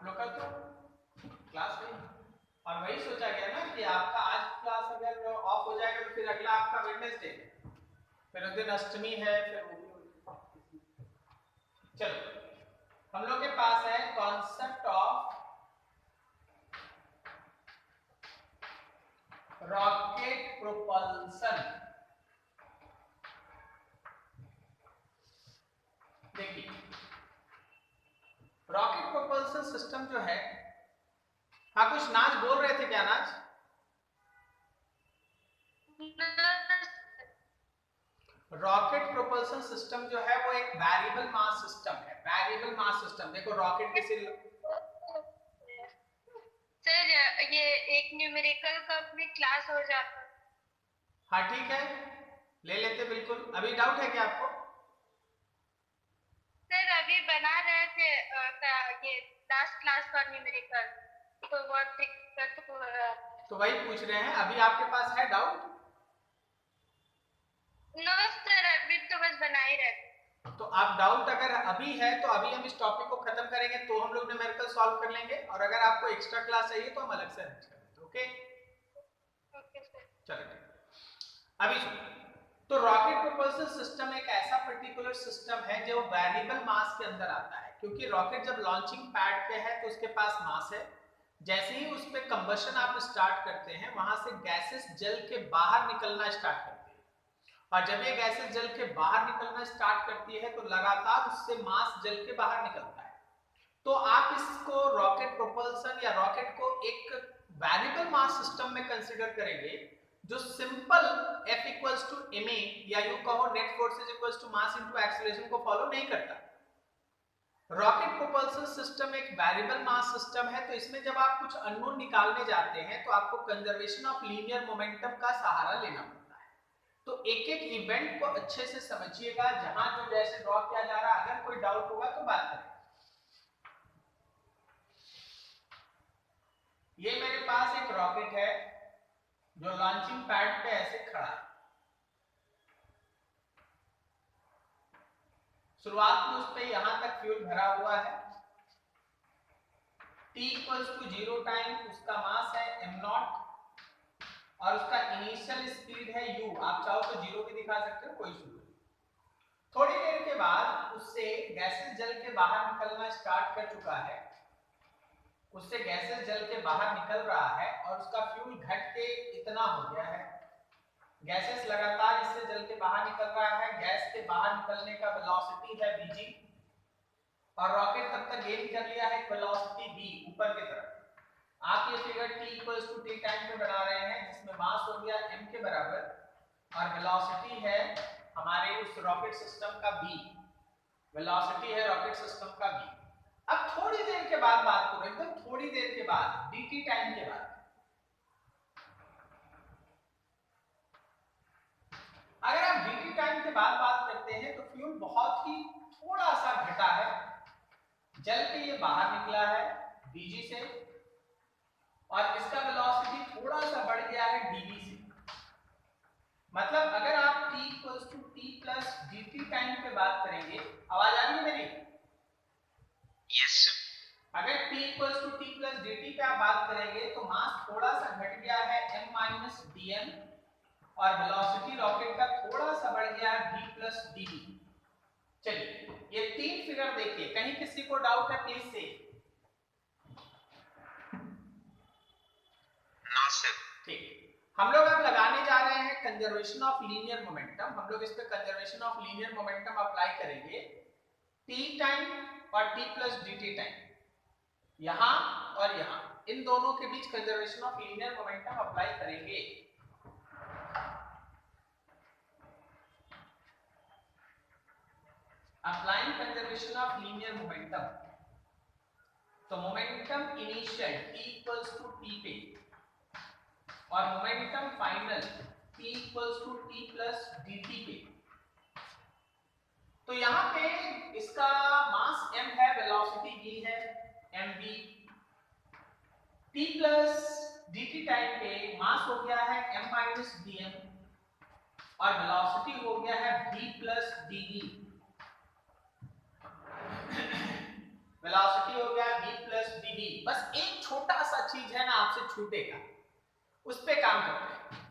आप लोग का तो क्लास नहीं, और वही सोचा गया ना कि आपका आज क्लास अगर ऑफ हो जाएगा तो फिर अगला आपका वेडनेसडे, फिर उस दिन अष्टमी है, फिर वो भी। चलो हम लोग के पास है कॉन्सेप्ट ऑफ रॉकेट प्रोपल्सन। देखिए रॉकेट प्रोपल्सन सिस्टम जो है, हाँ कुछ नाज बोल रहे थे क्या नाज? रॉकेट प्रोपल्सन सिस्टम जो है वो एक वेरिएबल मास सिस्टम है। वेरिएबल मास सिस्टम, देखो रॉकेट के सिर। सर ये एक न्यूमेरिकल का भी क्लास हो जाता। हाँ ठीक है, ले लेते बिल्कुल। अभी डाउट है क्या आपको? सर अभी बना रहे थे ये लास्ट क्लास का न्यूमेरिकल, तो बहुत दिक्कत हो रहा है। तो वही पूछ रहे हैं, अभी आपके पास है डाउट? नो सर, अभी तो बस बना ही रहे। तो आप डाउट अगर अभी है तो अभी हम इस टॉपिक को खत्म करेंगे तो हम लोग न्यूमेरिकल सॉल्व कर लेंगे, और अगर आपको एक्स्ट्रा क्लास चाहिए तो हम अलग से अरेंज कर लेंगे। Okay okay sir. चलो अभी सुनो। तो रॉकेट प्रोपल्सन सिस्टम एक ऐसा पर्टिकुलर सिस्टम है जो वेरिएबल मास के अंदर आता है, क्योंकि रॉकेट जब लॉन्चिंग पैड पे है तो उसके पास मास है। जैसे ही उस पे कंबशन आप स्टार्ट करते हैं, वहां से गैसेस जल के बाहर निकलना स्टार्ट करती है, और जब ये गैसेस जल के बाहर निकलना स्टार्ट करती है तो लगातार उससे मास जल के बाहर निकलता है। तो आप इसको रॉकेट प्रोपल्सन या रॉकेट को एक वेरिएबल मास सिस्टम में कंसीडर करेंगे, जो simple F equals to ma या यूं कहो net force is equals to mass into acceleration को फॉलो नहीं करता। रॉकेट प्रोपल्सन सिस्टम एक वेरिएबल मास सिस्टम है, तो इसमें जब आप कुछ अननोन निकालने जाते हैं तो आपको कंजर्वेशन ऑफ लीनियर मोमेंटम का सहारा लेना पड़ता है। तो एक एक इवेंट को अच्छे से समझिएगा, जहां जो जैसे ड्रॉ किया जा रहा है। अगर कोई डाउट होगा तो बात करें। ये मेरे पास एक रॉकेट है जो लॉन्चिंग पैड पे ऐसे खड़ा है। शुरुआत में उस पे यहां तक फ्यूल भरा हुआ है। t इक्वल्स टू 0 टाइम उसका मास है m0 और उसका इनिशियल स्पीड है u। आप चाहो तो 0 भी दिखा सकते हो, कोई इशू नहीं। थोड़ी देर के बाद उससे गैसेस जल के बाहर निकलना स्टार्ट कर चुका है। उससे गैसेस जल के बाहर निकल रहा है और उसका फ्यूल घट के इतना हो गया है। गैसेस लगातार इससे जल के बाहर निकल रहा है। गैस के बाहर निकलने का वेलोसिटी है vg, और रॉकेट तब तक गेन कर लिया है वेलोसिटी v ऊपर की तरफ। आप ये figure t equals to t time पे बना रहे हैं, जिसमें मास हो गया m के बराबर और वेलोसिटी है हमारे उस रॉकेट सिस्टम का v। वेलोसिटी है रॉकेट सिस्टम का v। अब थोड़ी देर के बाद बात करो, एकदम थोड़ी देर के बाद dt टाइम के बाद। अगर आप dt टाइम के बाद बात करते हैं तो फ्यूल बहुत ही थोड़ा सा घटा है, जल के ये बाहर निकला है vg से, और इसका वेलोसिटी थोड़ा सा बढ़ गया है dv से। मतलब अगर आप t equals to t plus dt time पे बात करेंगे, आवाज आ रही है मेरी? Yes sir. अगर t equals to t plus dt पे आप बात करेंगे तो मास थोड़ा सा घट गया है m माइनस dm, और वेलोसिटी रॉकेट का थोड़ा सा बढ़ गया है v प्लस dv। चलिए ये तीन फिगर देखिए, कहीं किसी को डाउट है प्लीज से। No sir. ठीक, हम लोग अब लगाने जा रहे हैं कंजर्वेशन ऑफ लीनियर मोमेंटम। हम लोग इस पे conservation of linear momentum apply करेंगे t टाइम और t प्लस dt टाइम, यहां और यहां, इन दोनों के बीच conservation of linear momentum apply करेंगे। Applying conservation of linear momentum, तो momentum initial t equals to t पे और momentum final t equals to t plus dt पे। तो यहां पे इसका मास m है, वेलोसिटी v है mv। t plus dt time पे मास हो गया है m माइनस dm और वेलोसिटी हो गया है v प्लस dv। वेलोसिटी हो गया v प्लस dv। बस एक छोटा सा चीज है ना आपसे छूटेगा, उस पे काम करते हैं।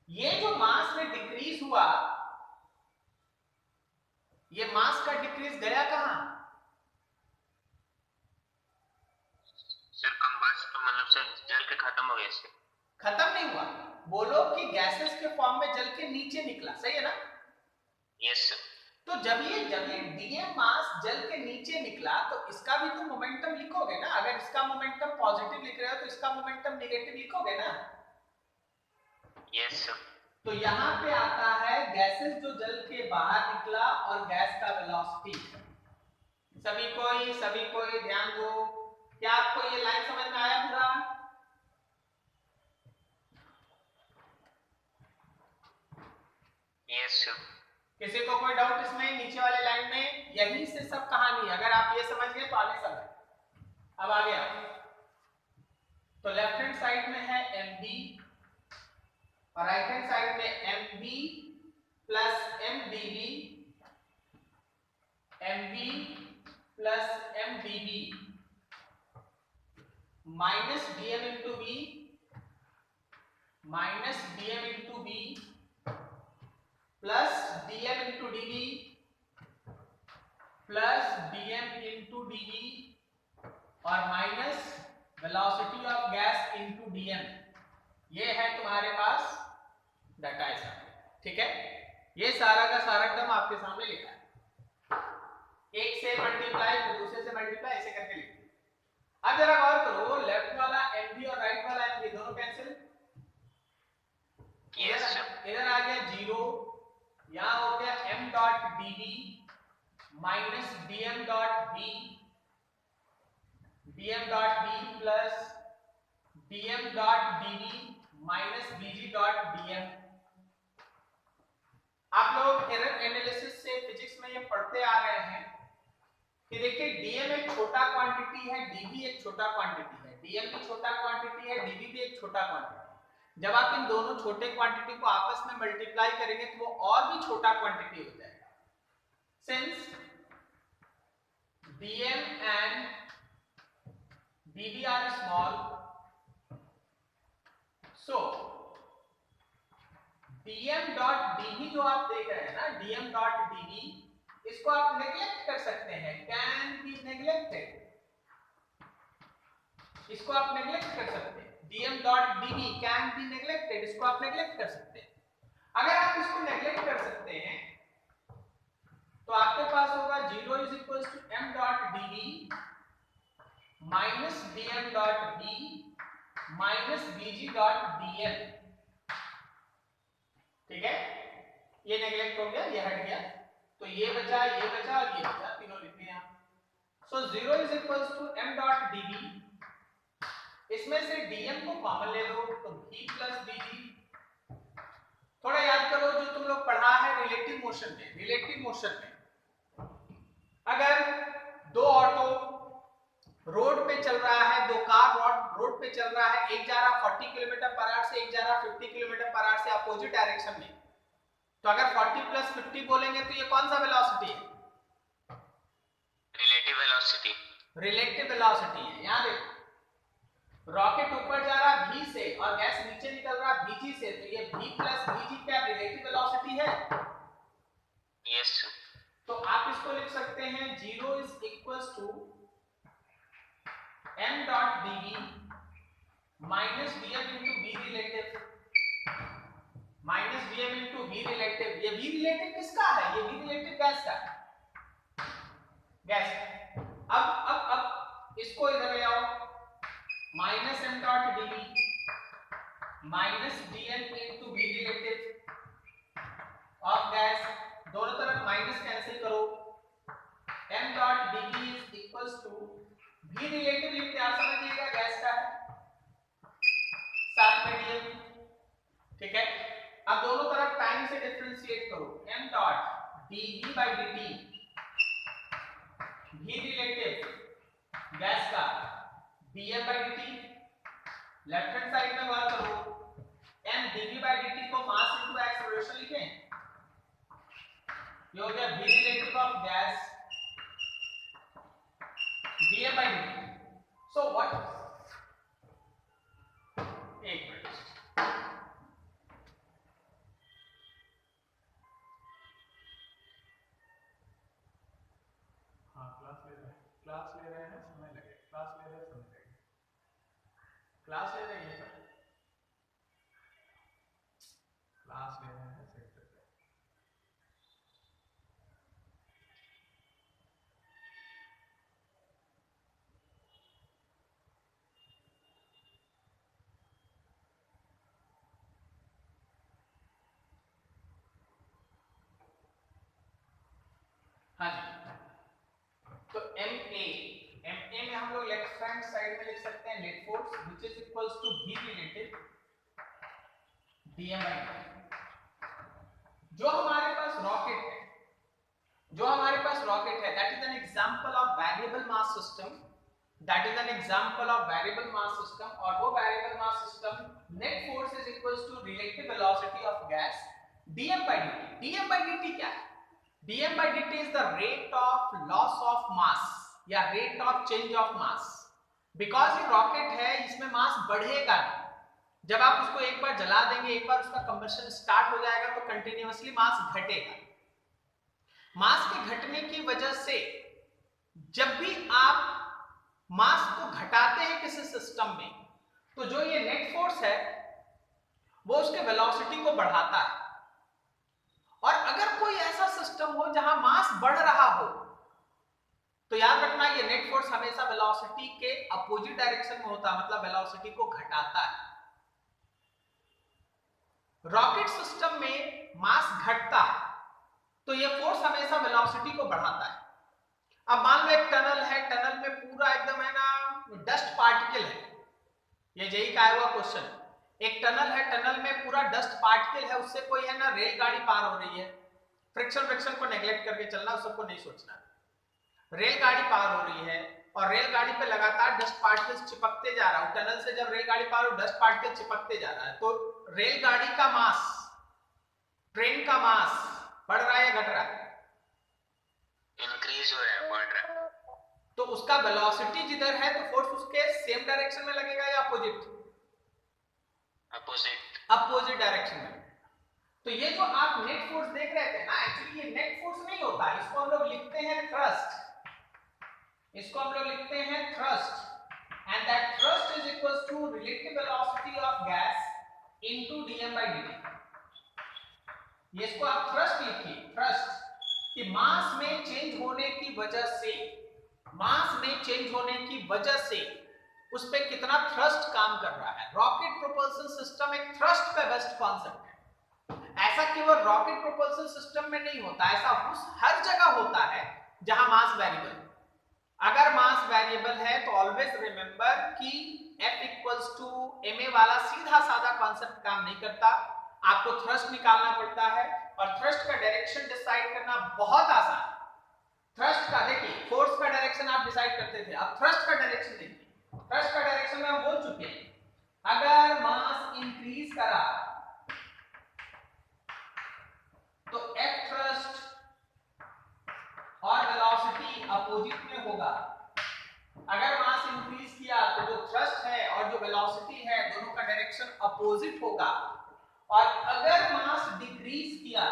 ये जो मास में डिक्रीज हुआ, ये मास का डिक्रीज गया कहां? सर कंबस्ट मतलब सर जल के खत्म हो गया सर। खत्म नहीं हुआ, बोलो कि गैसेस के फॉर्म में जल के नीचे निकला, सही है ना? Yes sir. तो जब ये डीएम मास जल के नीचे निकला तो इसका भी तो मोमेंटम लिखोगे ना। अगर इसका मोमेंटम पॉजिटिव लिख रहे हो तो इसका मोमेंटम नेगेटिव लिखोगे ना। Yes sir. तो यहाँ पे आता है गैसेस जो जल के बाहर निकला और गैस का वेलोसिटी। सभी कोई ध्यान दो। क्या आपको ये लाइन समझ में आया पूरा? Yes sir. किसी को कोई डाउट इसमें? नीचे वाले लाइन में यहीं से सब कहानी है। अगर आप ये समझ गए तो आगे सब है। अब आ गया तो लेफ्ट हैंड साइड में है mb और राइट हैंड साइड में mb plus mdv, mb plus mdv minus dm into v minus dm into v plus dm into dv plus dm into dv और minus velocity of gas into dm। ये है तुम्हारे पास data ऐसा, ठीक है? ये सारा का सारा टर्म आपके सामने लिखा है। एक से मल्टीप्लाई फिर दूसरे से मल्टीप्लाई ऐसे करके लिखते हैं। अब जरा गौर करो, लेफ्ट वाला mb और राइट वाला mb दोनों कैंसिल। इधर आ गया 0, यहां हो गया m dot dv minus dm dot v, dm dot v plus dm dot dv minus vg dot dm। आप लोग एरर एनालिसिस से फिजिक्स में ये पढ़ते आ रहे हैं कि देखिए dm एक छोटा क्वांटिटी है, dv एक छोटा क्वांटिटी है। dm भी छोटा क्वांटिटी है, dv भी एक छोटा क्वांटिटी है। जब आप इन दोनों छोटे क्वांटिटी को आपस में मल्टीप्लाई करेंगे तो वो और भी छोटा क्वांटिटी हो जाएगा। Since dm and dv are small, so dm dot dv जो आप देख रहे हैं ना, dm डॉट dv, इसको आप नेग्लेक्ट कर सकते हैं, कैन बी नेग्लेक्टेड। इसको आप नेग्लेक्ट कर सकते हैं। dm dot dv can be neglected, इसको आप नेग्लेक्ट कर सकते हैं। अगर आप इसको नेग्लेक्ट कर सकते हैं तो आपके पास होगा 0 is equal to m dot dv minus dm dot v minus vg dot dm। ठीक है, ये नेग्लेक्ट हो गया, ये हट गया, तो ये बचा और ये बचा, तीनों लिख दिया। So 0 is equal to m dot dv, इसमें से dm को कॉमन ले लो तो v प्लस vg। थोड़ा याद करो जो तुम लोग पढ़ा है रिलेटिव मोशन में। रिलेटिव मोशन में अगर दो ऑटो रोड पे चल रहा है, दो कार रोड पे चल रहा है, एक जा रहा 40 किलोमीटर पर आवर से, एक जा रहा 50 किलोमीटर पर आवर से अपोजिट डायरेक्शन में, तो अगर 40 प्लस 50 बोलेंगे तो ये कौन सा वेलोसिटी है? Relative velocity. रिलेटिव वेलोसिटी है। यहां देखो, रॉकेट ऊपर जा रहा v से और गैस नीचे निकल रहा vg से, तो ये v प्लस vg क्या रिलेटिव वेलोसिटी है? यस। तो आप इसको लिख सकते हैं 0 is equals to m dot dv minus dm into v relative minus dm into v relative. ये v रिलेटिव किसका है? ये v रिलेटिव गैस का है, गैस का। अब इसको इधर ले आओ, minus m dot dv minus dm into v relative of gas, दोनों तरफ माइनस कैंसिल करो। m dot dv is equals to v relative लिखते आप समझिएगा गैस का है, साथ में dm। ठीक है, अब दोनों तरफ टाइम से डिफरेंशिएट करो। m dot dv by dt, v relative gas का dm by dt। Left hand side में बात करो, m dv बाय dt को मास इनटू एक्सेलरेशन लिखें, ये हो गया v relative of gas dm by dt। So what class ले रहे हैं समय लगे, क्लास ले रहे हैं समय लगे, क्लास ले रहे हैं ये पर, क्लास ले रहे हैं सेक्टर पे। हाँ जी, तो MA में हम लोग लेफ्ट हैंड साइड में लिख सकते हैं net force which is equals to V related dm by dt। जो हमारे पास रॉकेट है, जो हमारे पास रॉकेट है, that is an example of variable mass system, that is an example of variable mass system. और वो variable mass system net force is equals to relative velocity of gas dm by dt। dm by dt क्या है? dm by dt is the rate of loss of mass या rate of change of mass। Because ये rocket है, इसमें मास बढ़ेगा नहीं। जब आप उसको एक बार जला देंगे, एक बार उसका कंबशन स्टार्ट हो जाएगा तो कंटिन्यूअसली मास घटेगा। मास के घटने की वजह से जब भी आप मास को घटाते हैं किसी सिस्टम में, तो जो ये नेट फोर्स है वो उसके वेलोसिटी को बढ़ाता है। और अगर कोई ऐसा सिस्टम हो जहां मास बढ़ रहा हो, तो याद रखना ये नेट फोर्स हमेशा वेलोसिटी के अपोजिट डायरेक्शन में होता है, मतलब वेलोसिटी को घटाता है। रॉकेट सिस्टम में मास घटता है तो ये फोर्स हमेशा वेलोसिटी को बढ़ाता है। अब मान लो एक टनल है, टनल में पूरा एकदम है ना डस्ट पार्टिकल है, ये जेई का आया हुआ क्वेश्चन। एक टनल है, टनल में पूरा डस्ट पार्टिकल है, उससे कोई है ना रेलगाड़ी पार हो रही है, फ्रिक्शन को नेग्लेक्ट करके चलना, उस सबको नहीं सोचना। रेलगाड़ी पार हो रही है और रेलगाड़ी पे लगातार डस्ट पार्टिकल्स चिपकते जा रहा है। टनल से जब रेलगाड़ी पार हो, डस्ट पार्टिकल चिपकते जा रहा है, तो रेलगाड़ी का मास, ट्रेन का मास बढ़ रहा है या घट रहा है? इंक्रीज हो रहा है, बढ़ रहा है। तो उसका वेलोसिटी जिधर है तो फोर्स उसके सेम डायरेक्शन में लगेगा या अपोजिट? अपोजिट डायरेक्शन में। तो ये जो आप नेट फोर्स देख रहे थे ना, एक्चुअली ये नेट फोर्स नहीं होता, इसको हम लोग लिखते हैं थ्रस्ट। इसको हम लोग लिखते हैं thrust, and that thrust is equals to relative velocity of gas into dm by dt। ये इसको आप थ्रस्ट लिखिए, थ्रस्ट कि मास में चेंज होने की वजह से, मास में चेंज होने की वजह से उस पे कितना थ्रस्ट काम कर रहा है। रॉकेट प्रोपल्शन सिस्टम एक थ्रस्ट का बेस्ट कॉन्सेप्ट है। ऐसा केवल रॉकेट प्रोपल्शन सिस्टम में नहीं होता, ऐसा उस हर जगह होता है जहां मास वेरिएबल। अगर मास वेरिएबल है तो ऑलवेज रिमेंबर कि F इक्वल्स टू ma वाला सीधा साधा कॉन्सेप्ट काम नहीं करता, आपको थ्रस्ट निकालना पड़ता है। और थ्रस्ट का डायरेक्शन डिसाइड करना बहुत आसान है। थ्रस्ट का देखिए, फोर्स का डायरेक्शन आप डिसाइड करते थे, अब थ्रस्ट का डायरेक्शन देखिए। थ्रस्ट का डायरेक्शन में हम बोल चुके हैं, अगर मास इंक्रीज करा तो F थ्रस्ट और वेलोसिटी अपोजिट में होगा। अगर मास इंक्रीज किया तो जो थ्रस्ट है और जो वेलोसिटी है दोनों का डायरेक्शन अपोजिट होगा। और अगर मास डिक्रीज किया,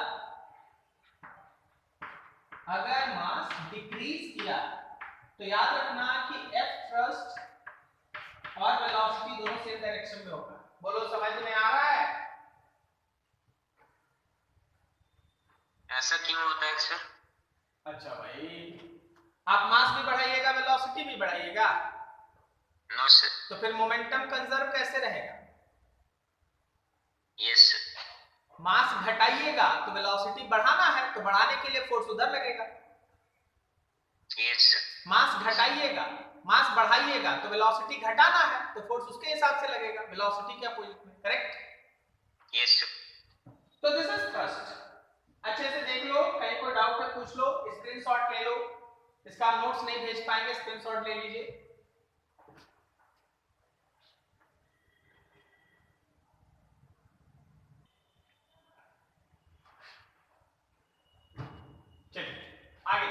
अगर मास डिक्रीज किया तो याद रखना कि F थ्रस्ट और वेलोसिटी दोनों सेम डायरेक्शन में होगा। बोलो समझ में आ रहा है? ऐसा क्यों होता है सर? अच्छा भाई, आप मास भी बढ़ाइएगा वेलोसिटी भी बढ़ाइएगा, नो सर। तो फिर मोमेंटम कंजर्व कैसे रहेगा? Yes sir. मास घटाइएगा तो वेलोसिटी बढ़ाना है, तो बढ़ाने के लिए फोर्स उधर लगेगा। Yes sir. मास घटाइएगा, मास बढ़ाइएगा तो वेलोसिटी घटाना है, तो फोर्स उसके हिसाब से लगेगा, वेलोसिटी के अपोजिट में। करेक्ट? Yes sir. तो दिस इज थ्रस्ट। अच्छे से देख लो, कहीं कोई डाउट है पूछ लो, स्क्रीनशॉट ले लो। इसका नोट्स नहीं भेज पाएंगे, स्क्रीनशॉट ले लीजिए। चलिए आगे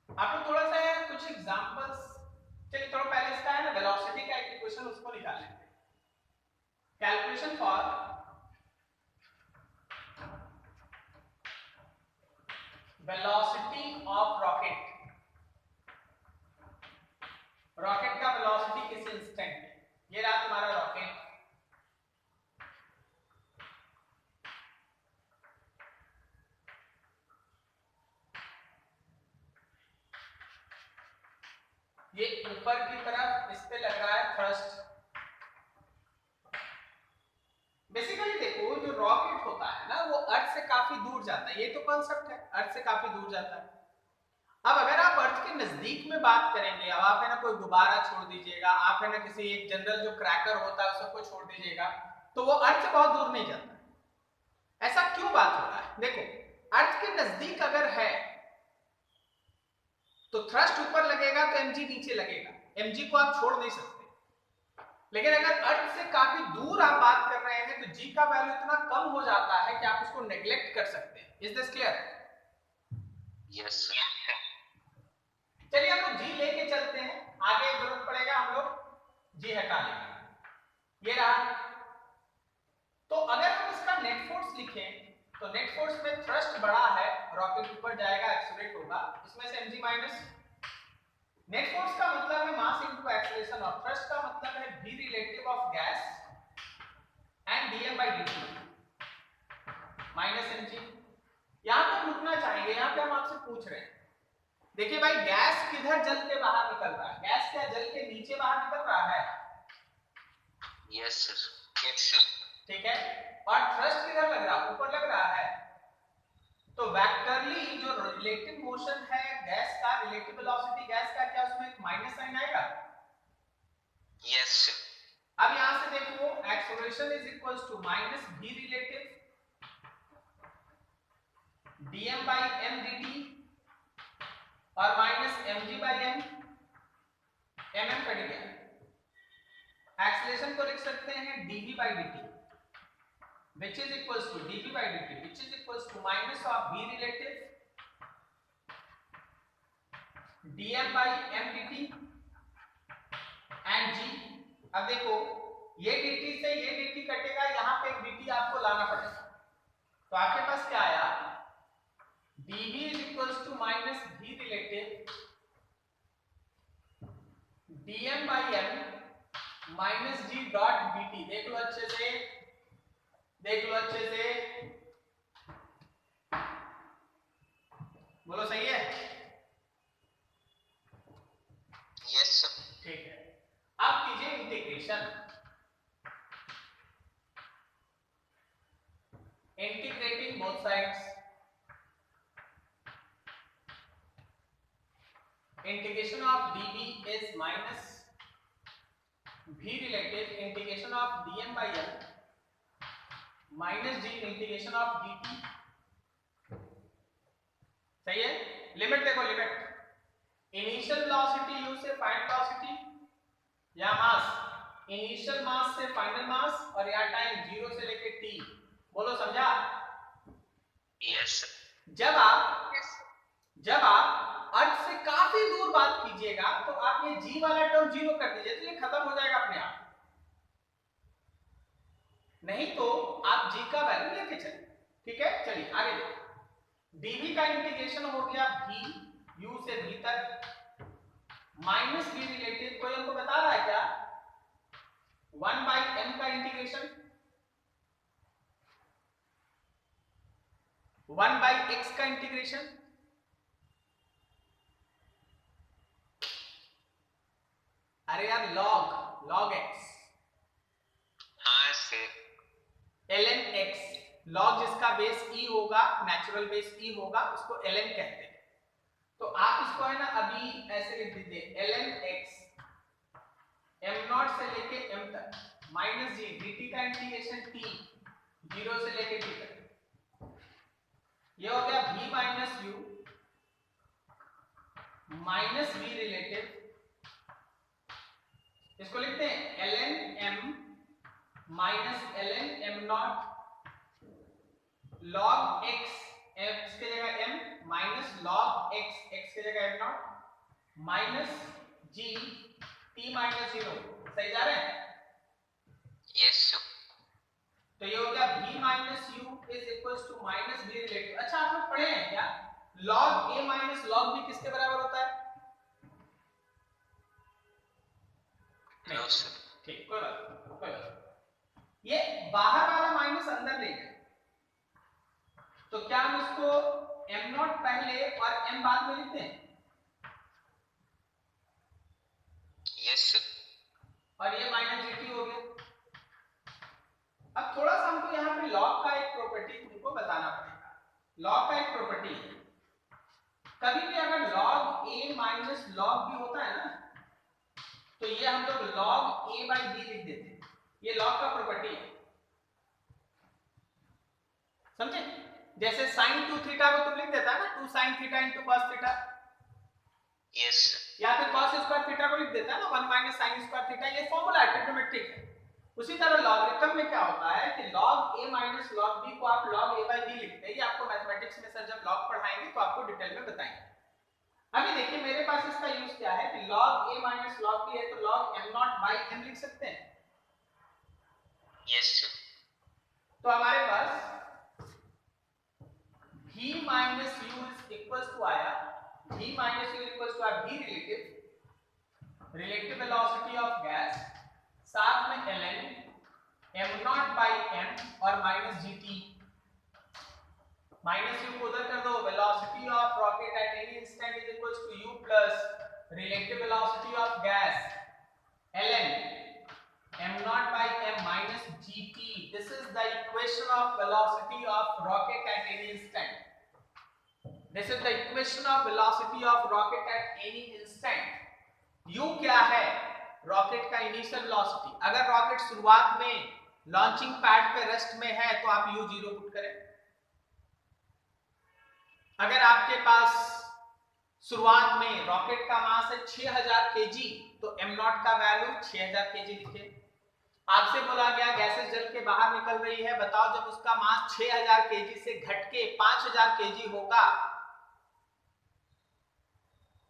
आप लोग थोड़ा सा कुछ एग्जांपल्स, चलिए थोड़ा पहले इसका है ना वेलोसिटी का एक इक्वेशन, उसको निकाल लेते हैं। Calculation for velocity of rocket. ये ऊपर की तरफ इस पे लग रहा है थ्रस्ट। बेसिकली देखो जो रॉकेट होता है ना वो अर्थ से काफी दूर जाता है, ये तो कॉन्सेप्ट है, अर्थ से काफी दूर जाता है। अब अगर आप अर्थ के नजदीक में बात करेंगे, अब आप है ना कोई गुब्बारा छोड़ दीजिएगा, आप है ना किसी एक जनरल जो क्रैकर होता है उसको छोड़ दीजिएगा, तो वो अर्थ से बहुत दूर नहीं जाता। ऐसा क्यों बात हो रहा है? देखो अर्थ के नजदीक अगर है तो थ्रस्ट ऊपर लगेगा तो mg नीचे लगेगा, mg को आप छोड़ नहीं सकते। लेकिन अगर अर्थ से काफी दूर आप बात कर रहे हैं तो g का वैल्यू इतना कम हो जाता है कि आप उसको नेग्लेक्ट कर सकते हैं। Is this clear? यस चलिए हम लोग g लेके चलते हैं, आगे जरूरत पड़ेगा हम लोग g हटा लेंगे। ये रहा। तो अगर हम इसका नेट फोर्स लिखें तो नेट फोर्स में थ्रस्ट बड़ा है, रॉकेट ऊपर जाएगा, एक्सीलरेट होगा, इसमें से mg माइनस। नेट फोर्स का मतलब है मास इनटू एक्सीलरेशन, और थ्रस्ट का मतलब है v relative of gas and dm by dt minus mg। यहां पे रुकना चाहेंगे, यहां पे हम आपसे पूछ रहे हैं, देखिए भाई गैस किधर जल के बाहर निकल रहा है? गैस क्या जल के नीचे बाहर निकल रहा है? यस सर यस सर ठीक है। और थ्रस्ट किधर लग रहा है? ऊपर लग रहा है। तो वेक्टरली जो रिलेटिव मोशन है गैस का, रिलेटिव वेलोसिटी गैस का, क्या उसमें एक माइनस साइन आएगा? Yes sir. अब यहां से देखो acceleration is equals to minus v relative dm by m dt और minus mg by m, mm cut गया। एक्सेलरेशन को लिख सकते हैं dv by dt which is equals to dv by dt which is equals to minus of v relative dm by m dt and g। अब देखो ये dt से ये dt कटेगा, यहां पे एक dt आपको लाना पड़ेगा, तो आपके पास क्या आया? dv is equals to minus v relative dm by m minus g dot dt। देख लो अच्छे से, देख लो अच्छे से, बोलो सही है? Yes sir. ठीक है। अब कीजिए integration, integrating both sides, integration of dv is minus v relative integration of dm by m minus g integration of dt। सही है? लिमिट देखो, लिमिट इनिशियल वेलोसिटी u से फाइनल वेलोसिटी, या मास इनिशियल मास से फाइनल मास, और या time 0 से लेके t। बोलो समझा? यस जब आप अर्थ से काफी दूर बात कीजिएगा तो आप ये g वाला टर्म 0 कर दीजिए, तो ये खत्म हो जाएगा अपने आप। नहीं तो आप g का वैल्यू लेके चलिए। ठीक है, चलिए आगे देखिए। dv का इंटीग्रेशन हो गया v u से v तक माइनस v रिलेटिव, कोई हमको बता रहा है क्या? 1 by m का इंटीग्रेशन, 1 by x का इंटीग्रेशन, अरे यार log x, हाँ सर। ln x, log जिसका बेस e होगा, नेचुरल बेस e होगा, उसको ln कहते हैं। तो आप इसको है ना अभी ऐसे लिख दीजिए ln x m0 से लेके m तक माइनस g dt का इंटीग्रेशन t 0 से लेके t तक, ये हो गया v minus u minus v relative, इसको लिखते हैं ln m minus ln m0 log x, x की जगह m minus log x, x की जगह m0 minus g t minus 0। सही जा रहे हैं? Yes sir. तो ये हो गया v minus u is equals to minus v relative. अच्छा आप लोग पढ़े हैं क्या log a minus log b किसके बराबर होता है? No sir. ठीक, कोई बात नहीं। ये बाहर वाला माइनस अंदर ले गए, तो क्या हम इसको m0 पहले और m बाद में लिखते हैं? Yes sir. और ये माइनस जीटी हो गया। अब थोड़ा सा हमको यहाँ पे लॉग का एक प्रॉपर्टी तुमको बताना पड़ेगा। लॉग का एक प्रॉपर्टी है, कभी भी अगर log a minus log b होता है ना, तो ये हम लोग log a by b लिख देते हैं। ये log का प्रॉपर्टी है, समझे? जैसे sin 2 थीटा को तुम लिख देता है ना 2 sin theta into cos theta, yes या फिर cos स्क्वायर थीटा को लिख देता है ना 1 माइनस sin स्क्वायर थीटा। ये फॉर्मूला ट्रिग्नोमेट्रिक है। उसी तरह लॉगरिथम में क्या होता है कि log a minus log b को आप log a by b लिखते हैं। ये आपको मैथमेटिक्स में सर जब log पढ़ाएंगे तो आपको डिटेल में बताएंगे। अभी देखिए मेरे पास इसका यूज क्या है कि log a minus log b है तो log m naught by m लिख सकते हैं। Yes sir. तो हमारे पास v minus u is equal to आया, v minus u equal to आया v relative velocity of gas, साथ में ln m naught by m और माइनस gt। माइनस u को उधर कर दो, velocity of rocket at any instant is equal to u plus relative velocity of gas ln m naught by m minus gt। This is the equation of velocity of rocket at any instant. This is the equation of velocity of rocket at any instant. u क्या है? Rocket का initial velocity. अगर rocket शुरुआत में launching pad पे rest में है तो आप u0 पुट करें। अगर आपके पास शुरुआत में रॉकेट का मास है 6000 केजी तो m नॉट का वैल्यू 6000 केजी लिखिए। आपसे बोला गया गैसेस जल के बाहर निकल रही है, बताओ जब उसका मास 6000 केजी से घट के 5000 केजी होगा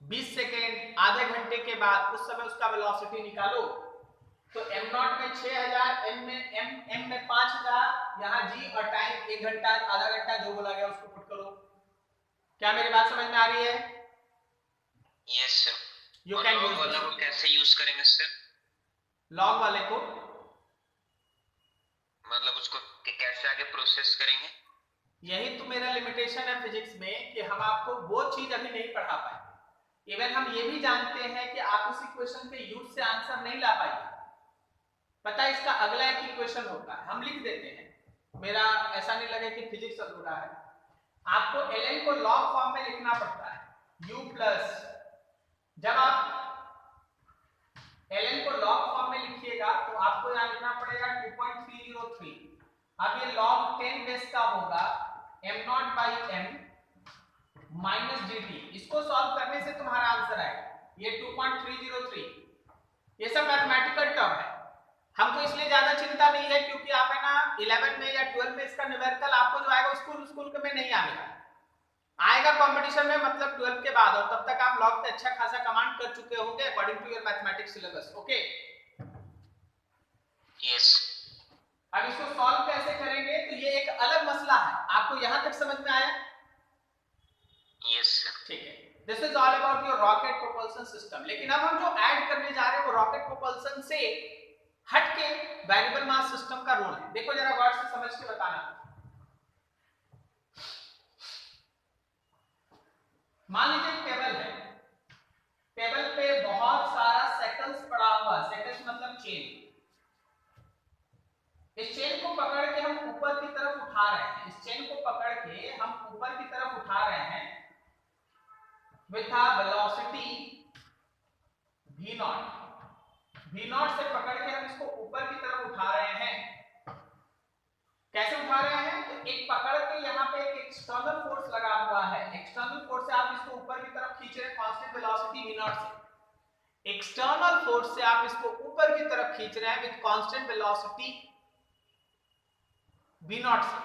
20 सेकेंड आधे घंटे के बाद, उस समय उसका वेलोसिटी निकालो। तो m नॉट में 6000, m में 5000, यहाँ g और टाइम 1 घंटा आधा घंटा जो बोला गया उसको पुट करो। क्या मेरी बात समझ में आ रही है? Yes sir. You can use वाला को कैसे यूज करेंगे सर? लॉग वाले को मतलब उसको कैसे आगे प्रोसेस करेंगे? यही तो मेरा लिमिटेशन है फिजिक्स में कि हम आपको वो चीज अभी नहीं पढ़ा पाए। इवन हम ये भी जानते हैं कि आप उस इक्वेशन के यूज से आंसर नहीं ला पाएंगे। पता है इसका अगला एक इक्वेशन होता है, हम लिख देते हैं, मेरा ऐसा नहीं लगे कि फिजिक्स अधूरा है। आपको ln को लॉग फॉर्म में लिखना पड़ता है u प्लस, जब आप ln को लॉग फॉर्म में लिखिएगा तो आपको यहाँ लिखना पड़ेगा 2.303। अब ये log 10 बेस का होगा m naught by m minus dt। इसको सॉल्व करने से तुम्हारा आंसर आएगा ये 2.303। ये सब मैथमेटिकल टर्म है, हमको इसलिए ज्यादा चिंता नहीं है क्योंकि आप है ना 11 में या 12 में इसका न्यूमेरिकल आपको जो आएगा स्कूल में नहीं आएगा कंपटीशन में, मतलब 12 के बाद, और तब तक आप लॉग पे अच्छा खासा कमांड कर चुके होंगे according to your mathematics syllabus. Okay yes. अब इसको सॉल्व कैसे करेंगे तो ये एक अलग मसला है। आपको यहां तक समझ में आया? Yes sir. ठीक है, this is all about your rocket propulsion system. लेकिन अब हम जो ऐड करने जा रहे हैं वो रॉकेट प्रोपल्शन से हट के वेरिएबल मास सिस्टम का रोल है। देखो जरा गौर से समझ के बताना। मान लीजिए टेबल है, टेबल पे बहुत सारा सेकल्स पड़ा हुआ है, सेकल्स मतलब चेन। इस चेन को पकड़ के हम ऊपर की तरफ उठा रहे हैं, इस चेन को पकड़ के हम ऊपर की तरफ उठा रहे हैं with a velocity v not. v not से पकड़ के हम इसको ऊपर की तरफ उठा रहे हैं। कैसे उठा रहे हैं? तो एक पकड़ के यहाँ पे एक एक्सटर्नल फोर्स लगा हुआ है, एक्सटर्नल फोर्स से आप इसको ऊपर की तरफ खींच रहे हैं कांस्टेंट वेलोसिटी v नॉट से। एक्सटर्नल फोर्स से आप इसको ऊपर की तरफ खींच रहे हैं with constant velocity v not से।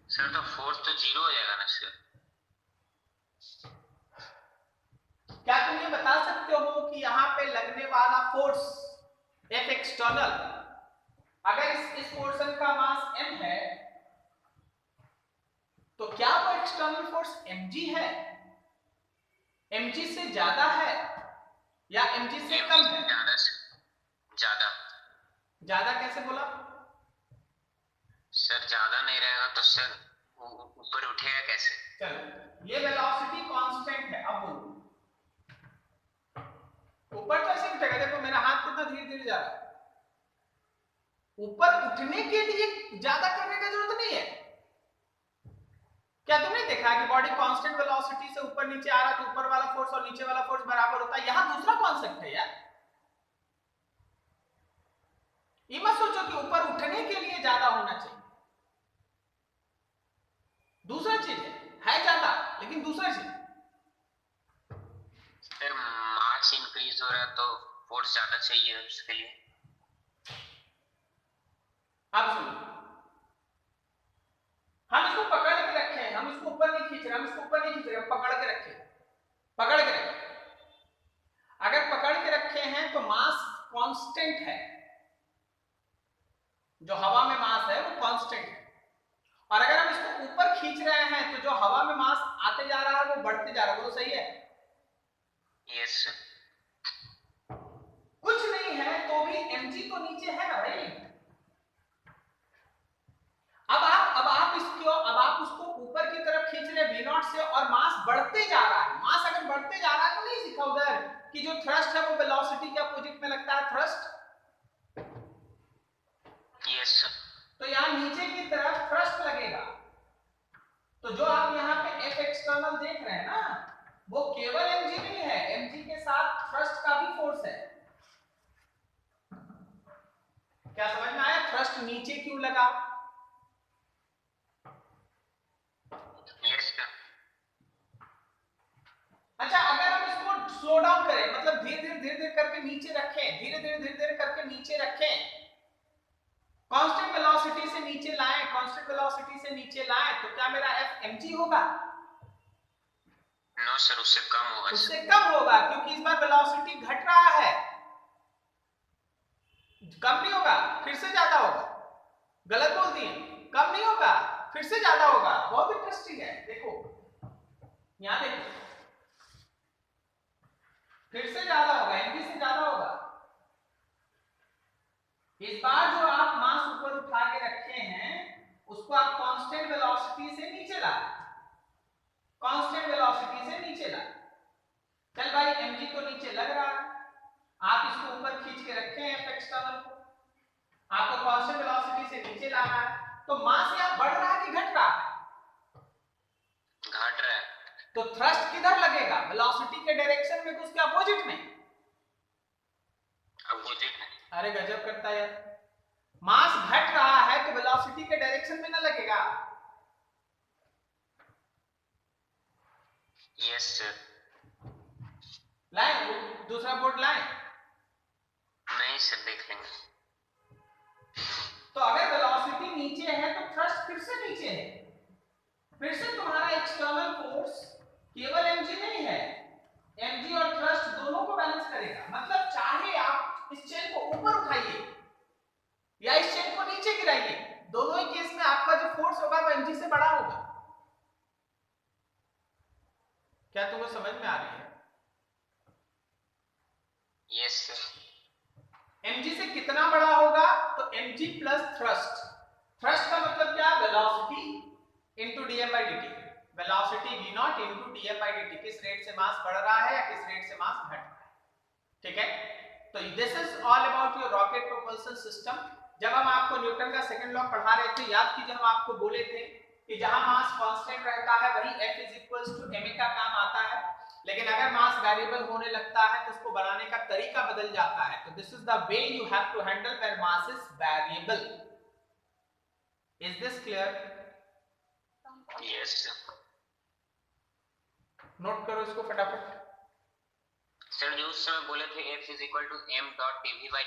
सर तो फोर्स तो 0 हो जाएगा ना सर? क्या तुम ये बता सकते हो कि यहाँ पे लगने वाला फोर्स F एक्सटर्नल, अगर इस पोर्शन का मास m है तो क्या वो एक्सटर्नल फोर्स mg है? mg से ज्यादा है या mg से कम है? ज्यादा से ज्यादा। ज्यादा कैसे बोला सर? ज्यादा नहीं रहेगा तो सर ऊपर उठेगा कैसे? चलो ये वेलोसिटी कांस्टेंट है, अब बोलो ऊपर तो ऊपर उठने के लिए ज्यादा करने की जरूरत नहीं है। क्या तुमने देखा कि बॉडी कांस्टेंट वेलोसिटी से ऊपर नीचे आ रहा तो ऊपर वाला फोर्स और नीचे वाला फोर्स बराबर होता है? यहां दूसरा कॉन्सेप्ट है यार। ये मत सोचो कि ऊपर उठने के लिए ज्यादा होना चाहिए, दूसरा चीज है ज्यादा, लेकिन दूसरा चीज। सर मास इंक्रीज हो रहा है तो फोर्स ज्यादा चाहिए उसके लिए। अब सुनो, हम इसको पकड़ के रखे हैं, हम इसको ऊपर नहीं खींच रहे, हम इसको ऊपर नहीं खींच रहे, हम पकड़ के रखे, पकड़ के रखे। अगर पकड़ के रखे हैं तो मास कांस्टेंट है, जो हवा में मास है वो कांस्टेंट है। और अगर हम इसको ऊपर खींच रहे हैं तो जो हवा में मास आते जा रहा है वो बढ़ते जा रहा है, वो तो सही है। Yes sir. कुछ नहीं है तो भी mg तो नीचे है ना भाई। अब आप उसको ऊपर की तरफ खींच रहे हैं v0 से और मास बढ़ते जा रहा है। मास अगर बढ़ते जा रहा है तो नहीं लिखा उधर कि जो थ्रस्ट है वो वेलोसिटी के अपोजिट में लगता है थ्रस्ट। Yes sir. तो यहां नीचे की तरफ थ्रस्ट लगेगा। तो जो आप यहाँ पे F एक्सटर्नल देख रहे हैं ना, वो केवल mg नहीं है, mg के साथ थ्रस्ट का भी फोर्स है। क्या समझ में आया? थ्रस्ट नीचे क्यों लगा? Yes sir. अच्छा, अगर हम इसको स्लो डाउन करें, मतलब धीरे धीरे करके नीचे रखें, धीरे करके नीचे रखें, कांस्टेंट वेलोसिटी से नीचे लाएं, कांस्टेंट वेलोसिटी से नीचे लाएं, तो क्या मेरा F mg होगा? नो सर, उससे कम होगा। उससे कम होगा, क्योंकि इस बार वेलोसिटी घट रहा है। कम नहीं होगा, फिर से ज्यादा होगा। गलत बोल दिए, कम नहीं होगा, फिर से ज्यादा होगा। बहुत इंटरेस्टिंग है, देखो यहां देखो, फिर से ज्यादा होगा, mg से ज्यादा होगा। इस बार जो आप मास ऊपर उठा के रखे हैं उसको आप कांस्टेंट वेलोसिटी से नीचे ला, कांस्टेंट वेलोसिटी से नीचे ला। चल भाई, mg तो नीचे लग रहा है, आप इसको ऊपर खींच के रखे हैं F एक्सटर्नल को, आपको कांस्टेंट वेलोसिटी से नीचे लाना है। तो मास यहां बढ़ रहा है कि घट रहा है? घट रहा है। तो थ्रस्ट किधर लगेगा? वेलोसिटी के डायरेक्शन में, उसके अपोजिट में। अपोजिट में। अरे गजब करता है यार। मास घट रहा है तो वेलोसिटी के डायरेक्शन में ना लगेगा। Yes sir. लाए दूसरा बोर्ड लाए। नहीं सर, देख लेंगे। तो अगर वेलोसिटी नीचे है तो थ्रस्ट फिर से नीचे है, फिर से तुम्हारा एक्सटर्नल फोर्स केवल mg नहीं है, mg और थ्रस्ट दोनों को बैलेंस करेगा। मतलब चाहे आप इस चेन को ऊपर उठाइए या इस चेन को नीचे गिराइए, दोनों ही केस में आपका जो फोर्स होगा वो mg से बड़ा होगा। क्या तुमको समझ में आ रही है? Yes sir. mg से कितना बड़ा होगा? तो mg प्लस थ्रस्ट। थ्रस्ट का मतलब क्या? Velocity into dm/dt। Velocity v0 into dm/dt। किस रेट से मास बढ़ रहा है या किस रेट से मास घट रहा है। ठीक है, तो this is all about your rocket propulsion system. जब हम आपको न्यूटन का सेकंड लॉ पढ़ा रहे थे, याद कीजिए हम आपको बोले थे कि जहां मास कांस्टेंट रहता है वही F ma का काम आता है, लेकिन अगर मास वेरिएबल होने लगता है तो उसको बनाने का तरीका बदल जाता है। तो this is the way you have to handle when mass is variable. Is this clear? Yes sir. Note करो इसको फटाफट। सर जो उस समय बोले थे F = m.dv/dt